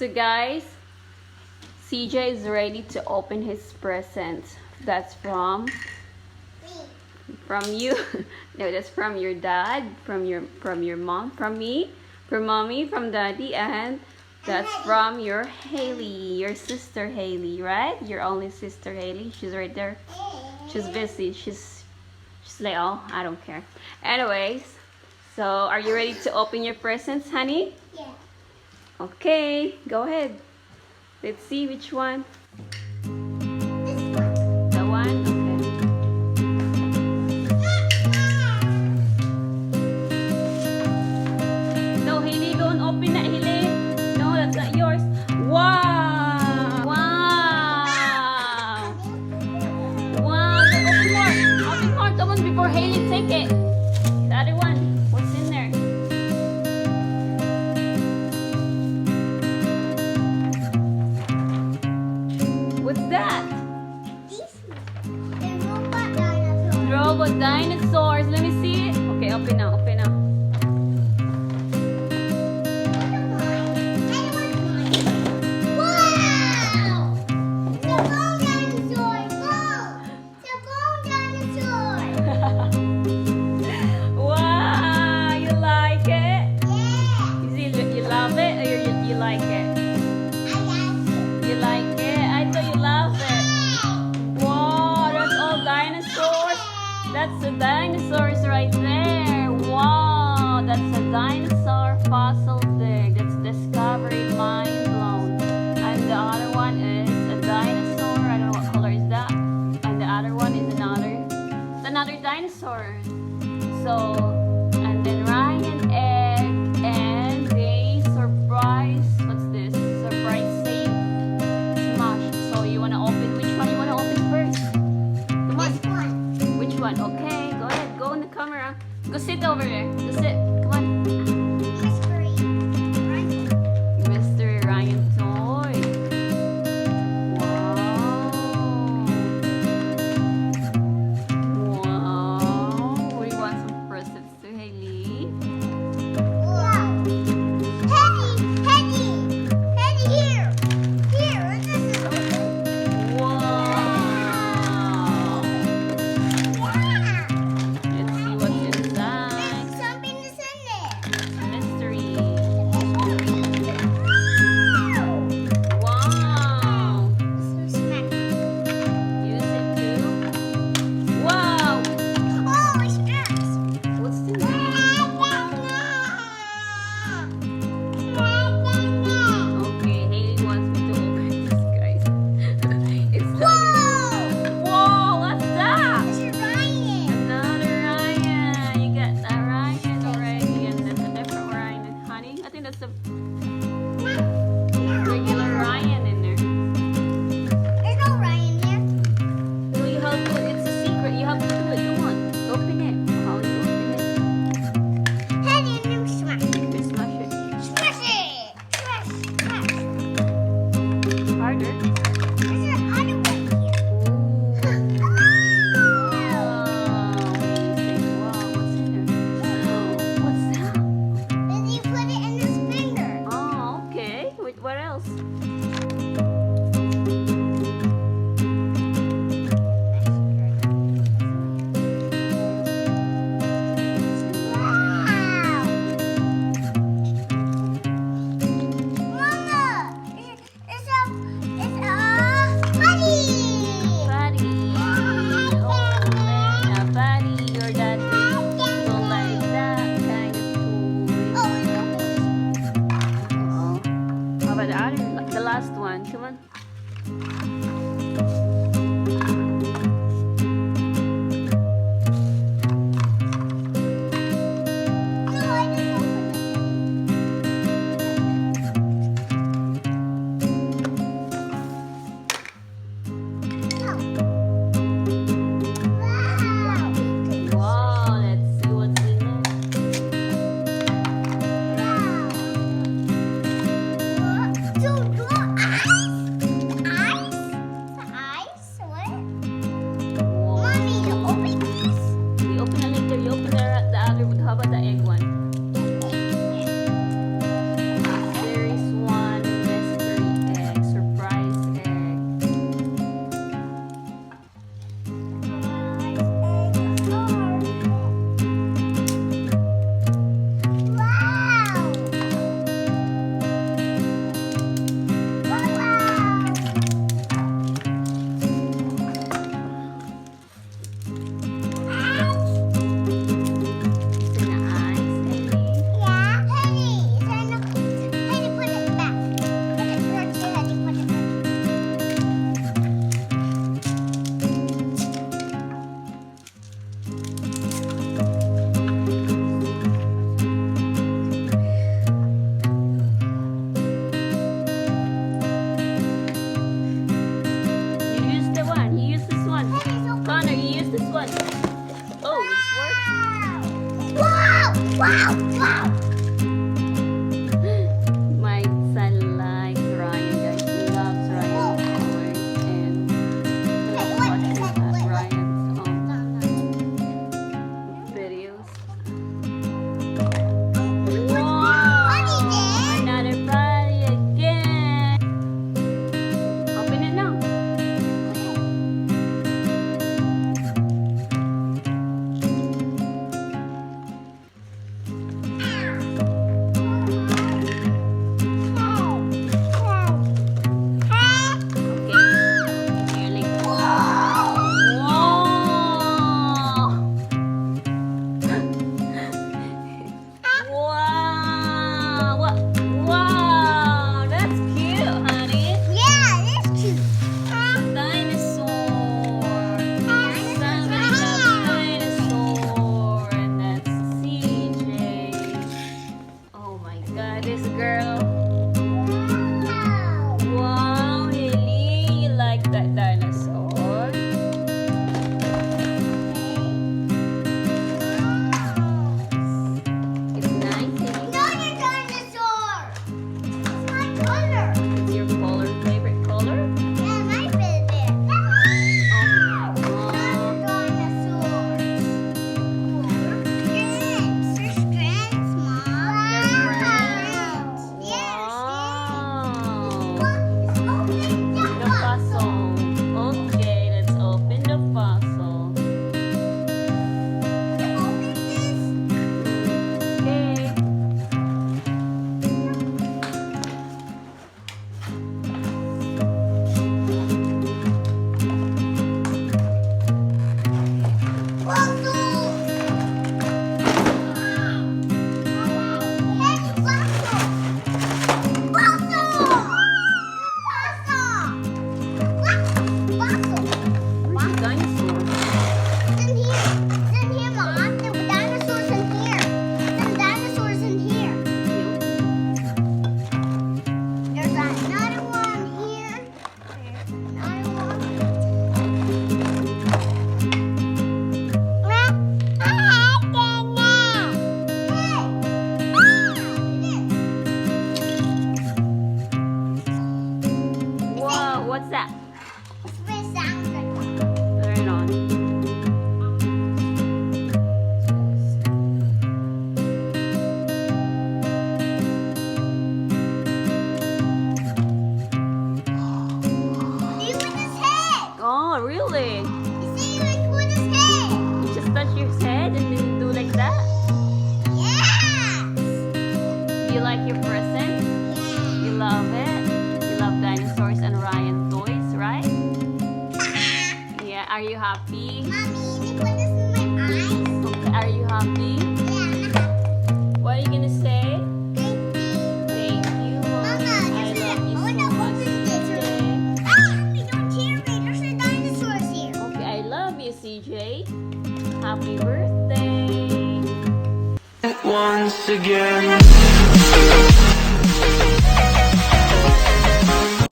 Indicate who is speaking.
Speaker 1: So guys, CJ is ready to open his present. That's from you. No, that's from your dad, from your mom, from me, from mommy, from daddy, and that's from your Haley, your sister Haley, right? Your only sister Haley. She's right there. She's busy. She's like, oh, I don't care. Anyways, so are you ready to open your presents, honey?
Speaker 2: Yeah.
Speaker 1: Okay, go ahead. Let's see which one.
Speaker 2: This one.
Speaker 1: The one? Okay. No, Haley, don't open that, Haley. No, that's not yours. Wow! Wow! Wow! Open more! Open more! Come on, before Haley take it. The other one. What's in there? What's that?
Speaker 2: This one. The robot dinosaur.
Speaker 1: Robot dinosaurs. Let me see it. Okay, open now. Open now.
Speaker 2: Wow! The bone dinosaur. Go! The bone dinosaur.
Speaker 1: Wow! You like it?
Speaker 2: Yeah.
Speaker 1: You love it or you like it?
Speaker 2: I like it.
Speaker 1: You like it? I thought you love it. Wow, that's all dinosaurs. That's the dinosaurs right there. Wow, that's a dinosaur fossil dig. That's discovery, mind blown. And the other one is a dinosaur. I don't know what color is that. And the other one is another dinosaur. So, and then Ryan egg and they surprise. What's this? Surprise save smash. So you wanna open? Which one you wanna open first? Come on.
Speaker 2: This one.
Speaker 1: Which one? Okay, go ahead. Go in the camera. Go sit over there. Go sit. Come on.
Speaker 2: Mystery.
Speaker 1: My son likes Ryan, guys. He loves Ryan toys and he loves watching Ryan's videos. Wow! Another body again. Open it now. Wow, that's cute, honey. Dinosaur. Simon loves dinosaur. And that's CJ. Oh my god, this girl. Wow, Haley, you like that dinosaur? It's nice, Haley. It's your favorite color? The fossil. Okay, let's open the fossil. Okay. Where's the dinosaur? Whoa, what's that? Turn it on. Oh, really? You just touch your head and then do like that? Do you like your present? You love it? You love dinosaurs and Ryan toys, right? Yeah, are you happy? Okay, are you happy? What are you gonna say? Thank you, Mom. I love you so much, CJ. Okay, I love you, CJ. Happy birthday.
Speaker 3: Once again.